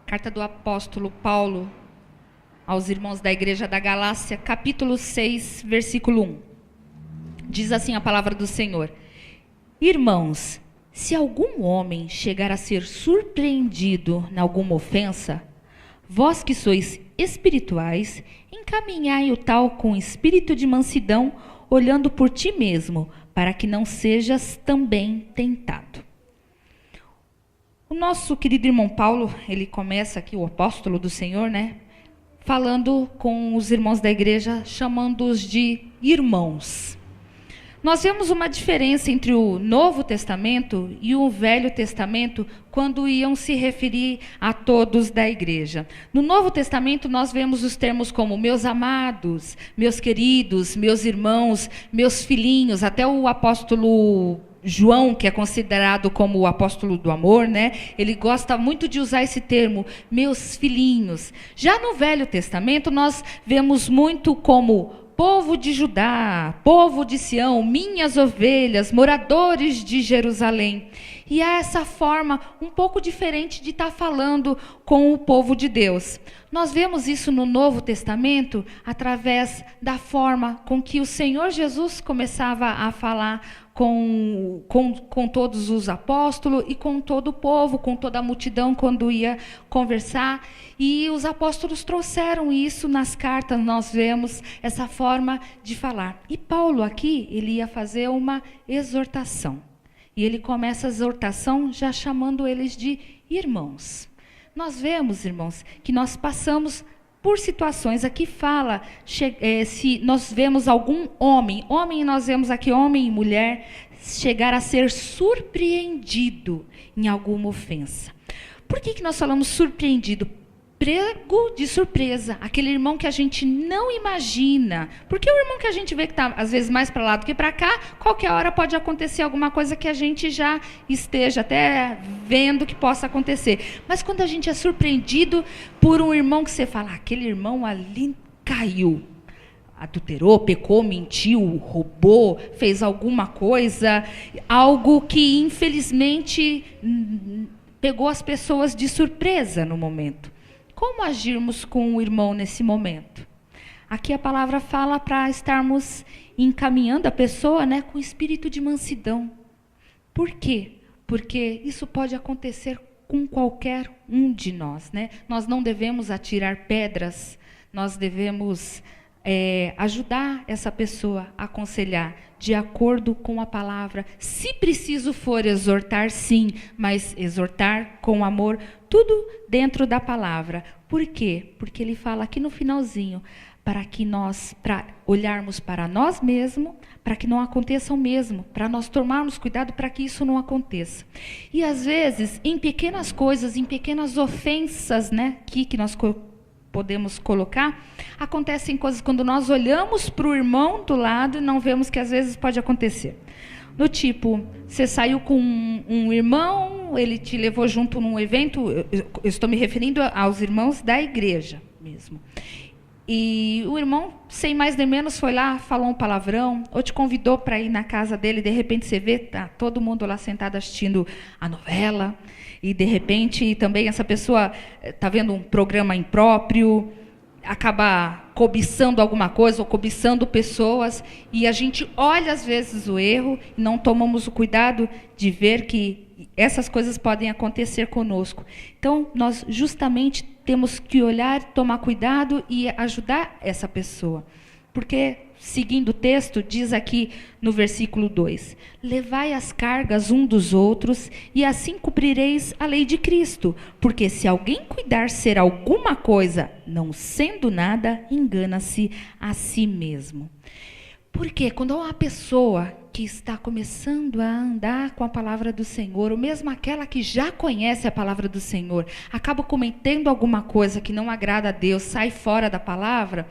Carta do apóstolo Paulo aos irmãos da igreja da Galácia, capítulo 6, versículo 1. Diz assim a palavra do Senhor: Irmãos, se algum homem chegar a ser surpreendido em alguma ofensa, vós que sois espirituais, encaminhai o tal com espírito de mansidão, olhando por ti mesmo, para que não sejas também tentado. O nosso querido irmão Paulo, ele começa aqui, o apóstolo do Senhor, falando com os irmãos da igreja, chamando-os de irmãos. Nós vemos uma diferença entre o Novo Testamento e o Velho Testamento quando iam se referir a todos da igreja. No Novo Testamento nós vemos os termos como meus amados, meus queridos, meus irmãos, meus filhinhos, até o apóstolo João, que é considerado como o apóstolo do amor, ele gosta muito de usar esse termo, meus filhinhos. Já no Velho Testamento nós vemos muito como povo de Judá, povo de Sião, minhas ovelhas, moradores de Jerusalém. E há essa forma um pouco diferente de estar falando com o povo de Deus. Nós vemos isso no Novo Testamento através da forma com que o Senhor Jesus começava a falar com todos os apóstolos e com todo o povo, com toda a multidão quando ia conversar. E os apóstolos trouxeram isso nas cartas, nós vemos essa forma de falar. E Paulo aqui, ele ia fazer uma exortação. E ele começa a exortação já chamando eles de irmãos. Nós vemos, irmãos, que nós passamos por situações, aqui fala, se nós vemos algum homem nós vemos aqui homem e mulher, chegar a ser surpreendido em alguma ofensa. Por que nós falamos surpreendido? Prego de surpresa, aquele irmão que a gente não imagina, porque o irmão que a gente vê que está às vezes mais para lá do que para cá, qualquer hora pode acontecer alguma coisa que a gente já esteja até vendo que possa acontecer, mas quando a gente é surpreendido por um irmão que você fala, aquele irmão ali caiu, adulterou, pecou, mentiu, roubou, fez alguma coisa, algo que infelizmente pegou as pessoas de surpresa no momento. Como agirmos com o irmão nesse momento? Aqui a palavra fala para estarmos encaminhando a pessoa com espírito de mansidão. Por quê? Porque isso pode acontecer com qualquer um de nós. Nós não devemos atirar pedras, nós devemos ajudar essa pessoa a aconselhar de acordo com a palavra. Se preciso for exortar, sim, mas exortar com amor, tudo dentro da palavra. Por quê? Porque ele fala aqui no finalzinho, para olharmos para nós mesmos, para que não aconteça o mesmo, para nós tomarmos cuidado para que isso não aconteça. E às vezes, em pequenas coisas, em pequenas ofensas, que nós podemos colocar, acontecem coisas quando nós olhamos para o irmão do lado e não vemos que às vezes pode acontecer. Do tipo, você saiu com um irmão, ele te levou junto num evento, eu estou me referindo aos irmãos da igreja mesmo. E o irmão, sem mais nem menos, foi lá, falou um palavrão, ou te convidou para ir na casa dele, de repente você vê, tá todo mundo lá sentado assistindo a novela, e de repente também essa pessoa está vendo um programa impróprio, acaba cobiçando alguma coisa, ou cobiçando pessoas, e a gente olha às vezes o erro, e não tomamos o cuidado de ver que essas coisas podem acontecer conosco. Então, nós justamente temos que olhar, tomar cuidado e ajudar essa pessoa. Porque, seguindo o texto, diz aqui no versículo 2, levai as cargas um dos outros, e assim cumprireis a lei de Cristo. Porque se alguém cuidar ser alguma coisa, não sendo nada, engana-se a si mesmo. Porque quando uma pessoa que está começando a andar com a palavra do Senhor, ou mesmo aquela que já conhece a palavra do Senhor, acaba cometendo alguma coisa que não agrada a Deus, sai fora da palavra,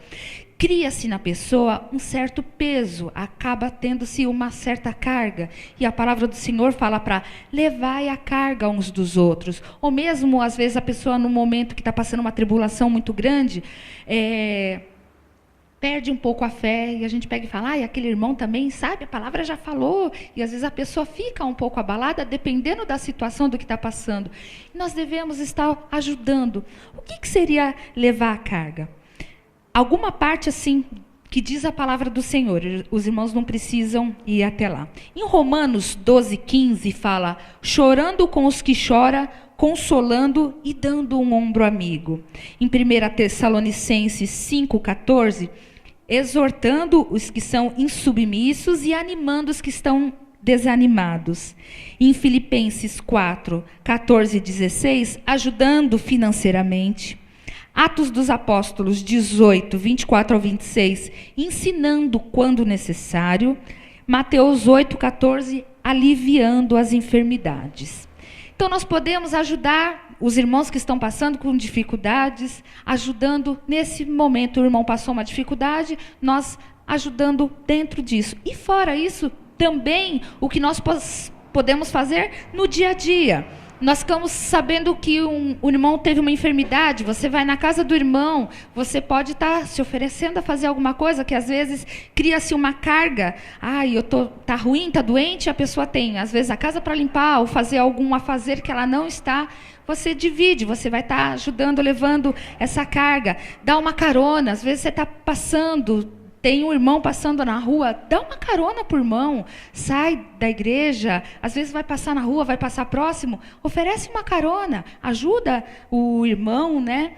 cria-se na pessoa um certo peso, acaba tendo-se uma certa carga. E a palavra do Senhor fala para levai a carga uns dos outros. Ou mesmo, às vezes, a pessoa, no momento que está passando uma tribulação muito grande, perde um pouco a fé e a gente pega e fala, aquele irmão também, sabe, a palavra já falou, e às vezes a pessoa fica um pouco abalada, dependendo da situação do que está passando. E nós devemos estar ajudando. O que seria levar a carga? Alguma parte assim que diz a palavra do Senhor, os irmãos não precisam ir até lá. Em Romanos 12:15 fala, chorando com os que choram, consolando e dando um ombro amigo. Em 1 Tessalonicenses 5:14, exortando os que são insubmissos e animando os que estão desanimados. Em Filipenses 4:14 e 16, ajudando financeiramente. Atos dos Apóstolos 18:24-26, ensinando quando necessário. Mateus 8:14, aliviando as enfermidades. Então nós podemos ajudar os irmãos que estão passando com dificuldades, ajudando nesse momento. O irmão passou uma dificuldade, nós ajudando dentro disso. E fora isso, também o que nós podemos fazer no dia a dia. Nós ficamos sabendo que o irmão teve uma enfermidade, você vai na casa do irmão, você pode estar se oferecendo a fazer alguma coisa, que às vezes cria-se uma carga. Tá ruim, tá doente, a pessoa tem, às vezes, a casa para limpar, ou fazer algum afazer que ela não está. Você divide, você vai estar ajudando, levando essa carga. Dá uma carona, às vezes você está passando, tem um irmão passando na rua, dá uma carona para o irmão, sai da igreja, às vezes vai passar na rua, vai passar próximo, oferece uma carona, ajuda o irmão, né?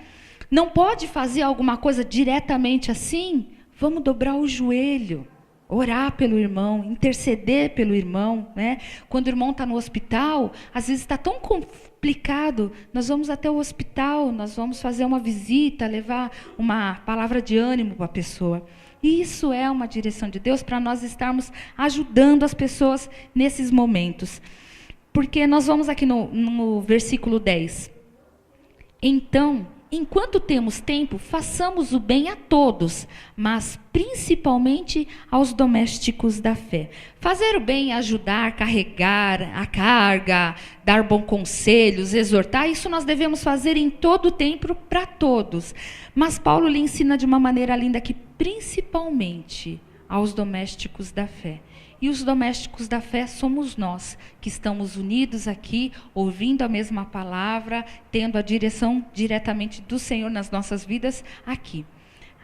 Não pode fazer alguma coisa diretamente assim? Vamos dobrar o joelho, orar pelo irmão, interceder pelo irmão, né? Quando o irmão está no hospital, às vezes está tão complicado, nós vamos até o hospital, nós vamos fazer uma visita, levar uma palavra de ânimo para a pessoa. Isso é uma direção de Deus para nós estarmos ajudando as pessoas nesses momentos. Porque nós vamos aqui no versículo 10. Então, enquanto temos tempo, façamos o bem a todos, mas principalmente aos domésticos da fé. Fazer o bem é ajudar, carregar a carga, dar bons conselhos, exortar, isso nós devemos fazer em todo o tempo para todos. Mas Paulo lhe ensina de uma maneira linda que principalmente aos domésticos da fé. E os domésticos da fé somos nós, que estamos unidos aqui, ouvindo a mesma palavra, tendo a direção diretamente do Senhor nas nossas vidas aqui.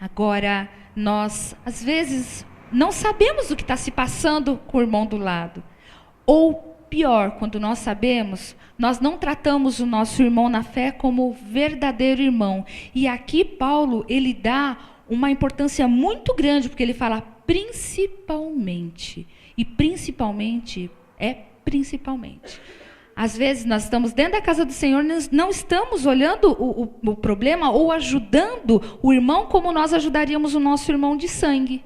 Agora, nós, às vezes, não sabemos o que está se passando com o irmão do lado. Ou, pior, quando nós sabemos, nós não tratamos o nosso irmão na fé como verdadeiro irmão. E aqui, Paulo, ele dá uma importância muito grande, porque ele fala principalmente. E principalmente é principalmente. Às vezes nós estamos dentro da casa do Senhor, nós não estamos olhando o problema ou ajudando o irmão como nós ajudaríamos o nosso irmão de sangue.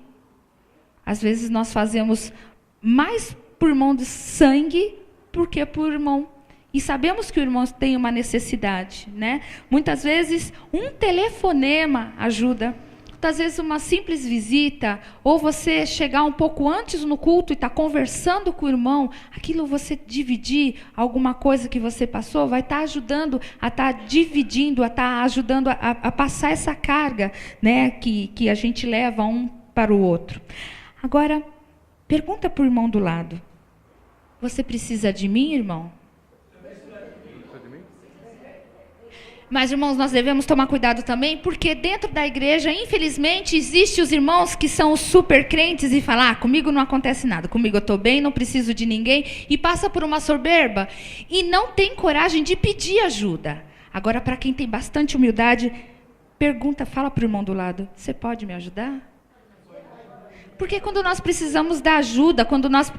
Às vezes nós fazemos mais por irmão de sangue do que por irmão. E sabemos que o irmão tem uma necessidade, né? Muitas vezes um telefonema ajuda. Muitas vezes uma simples visita, ou você chegar um pouco antes no culto e estar conversando com o irmão, aquilo você dividir alguma coisa que você passou, vai estar ajudando a estar dividindo, a estar ajudando a passar essa carga, né, que a gente leva um para o outro. Agora, pergunta para o irmão do lado, você precisa de mim, irmão? Mas, irmãos, nós devemos tomar cuidado também, porque dentro da igreja, infelizmente, existem os irmãos que são os super crentes e falam, comigo não acontece nada, comigo eu estou bem, não preciso de ninguém, e passa por uma soberba e não tem coragem de pedir ajuda. Agora, para quem tem bastante humildade, pergunta, fala para o irmão do lado, você pode me ajudar? Porque quando nós precisamos da ajuda, quando nós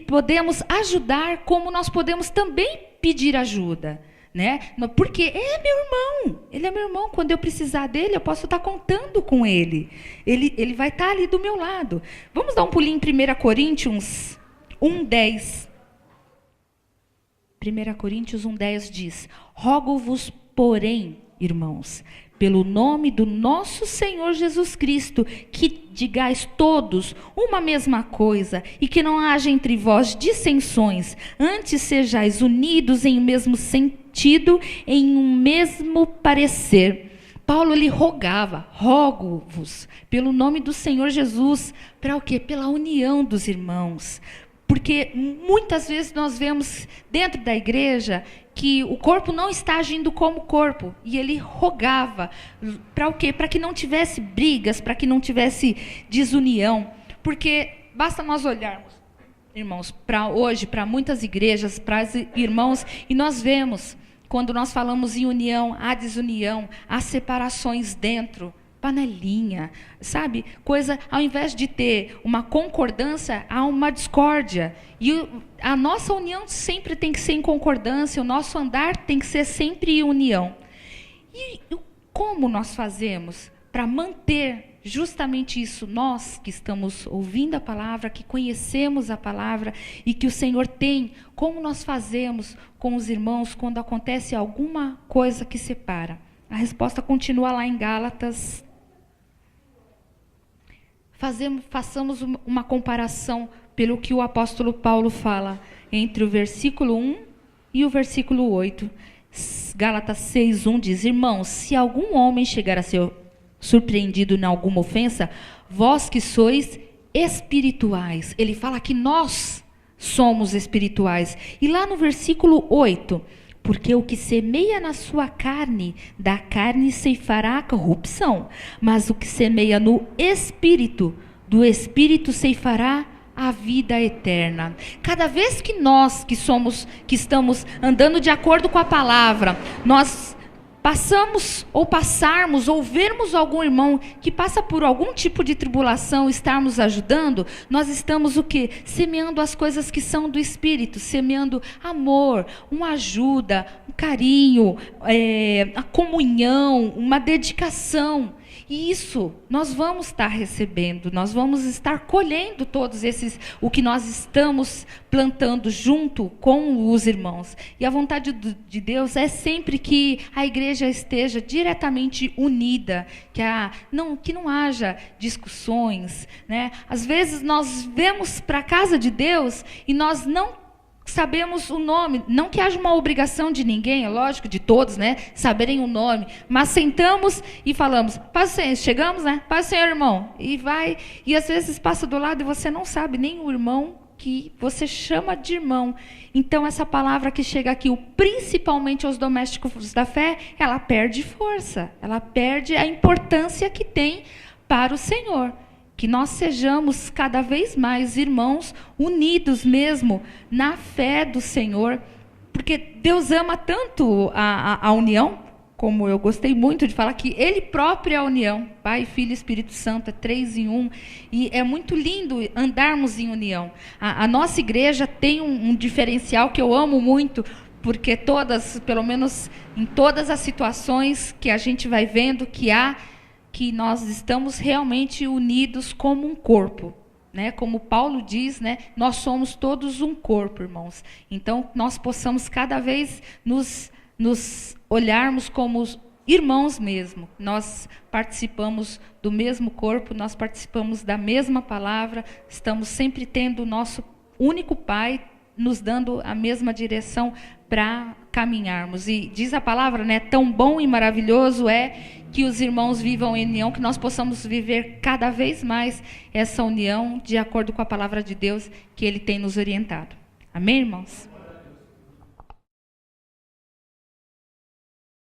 podemos ajudar, como nós podemos também pedir ajuda. Né? Porque ele é meu irmão, quando eu precisar dele, eu posso estar contando com ele. Ele vai estar ali do meu lado. Vamos dar um pulinho em 1 Coríntios 1:10. 1 Coríntios 1:10 diz, rogo-vos, porém, irmãos, pelo nome do nosso Senhor Jesus Cristo, que digais todos uma mesma coisa, e que não haja entre vós dissensões, antes sejais unidos em um mesmo sentido, em um mesmo parecer. Paulo, ele rogava, rogo-vos, pelo nome do Senhor Jesus, para o quê? Pela união dos irmãos. Porque muitas vezes nós vemos dentro da igreja que o corpo não está agindo como corpo. E ele rogava, para o quê? Para que não tivesse brigas, para que não tivesse desunião. Porque basta nós olharmos, irmãos, para hoje, para muitas igrejas, para irmãos, e nós vemos, quando nós falamos em união, há desunião, há separações dentro, panelinha, sabe? Coisa, ao invés de ter uma concordância, há uma discórdia. E a nossa união sempre tem que ser em concordância, o nosso andar tem que ser sempre em união. E como nós fazemos para manter justamente isso, nós que estamos ouvindo a palavra, que conhecemos a palavra e que o Senhor tem, como nós fazemos com os irmãos quando acontece alguma coisa que separa? A resposta continua lá em Gálatas. Façamos uma comparação pelo que o apóstolo Paulo fala entre o versículo 1 e o versículo 8. Gálatas 6:1 diz: irmãos, se algum homem chegar a ser surpreendido em alguma ofensa, vós que sois espirituais. Ele fala que nós somos espirituais. E lá no versículo 8, porque o que semeia na sua carne, da carne ceifará a corrupção, mas o que semeia no espírito, do espírito ceifará a vida eterna. Cada vez que nós que estamos andando de acordo com a palavra, nós passarmos ou vermos algum irmão que passa por algum tipo de tribulação, estarmos ajudando, nós estamos o quê? Semeando as coisas que são do Espírito, semeando amor, uma ajuda, um carinho, a comunhão, uma dedicação. E isso nós vamos estar recebendo, nós vamos estar colhendo todos esses, o que nós estamos plantando junto com os irmãos. E a vontade de Deus é sempre que a igreja esteja diretamente unida, que não haja discussões, né? Às vezes nós vemos para a casa de Deus e nós não sabemos o nome, não que haja uma obrigação de ninguém, é lógico, de todos, né, saberem o nome, mas sentamos e falamos, paz do Senhor, chegamos, né, paz do Senhor, irmão, e vai, e às vezes passa do lado e você não sabe nem o irmão que você chama de irmão. Então essa palavra que chega aqui, principalmente aos domésticos da fé, ela perde força, ela perde a importância que tem para o Senhor. Que nós sejamos cada vez mais irmãos unidos mesmo na fé do Senhor, porque Deus ama tanto a união, como eu gostei muito de falar, que Ele próprio é a união, Pai, Filho e Espírito Santo, é 3 em 1, e é muito lindo andarmos em união. A nossa igreja tem um diferencial que eu amo muito, porque pelo menos em todas as situações que a gente vai vendo que nós estamos realmente unidos como um corpo, né? Como Paulo diz, né? Nós somos todos um corpo, irmãos. Então, nós possamos cada vez nos olharmos como irmãos mesmo. Nós participamos do mesmo corpo, nós participamos da mesma palavra, estamos sempre tendo o nosso único Pai, nos dando a mesma direção para caminharmos. E diz a palavra, né? Tão bom e maravilhoso é que os irmãos vivam em união, que nós possamos viver cada vez mais essa união de acordo com a palavra de Deus que Ele tem nos orientado. Amém, irmãos?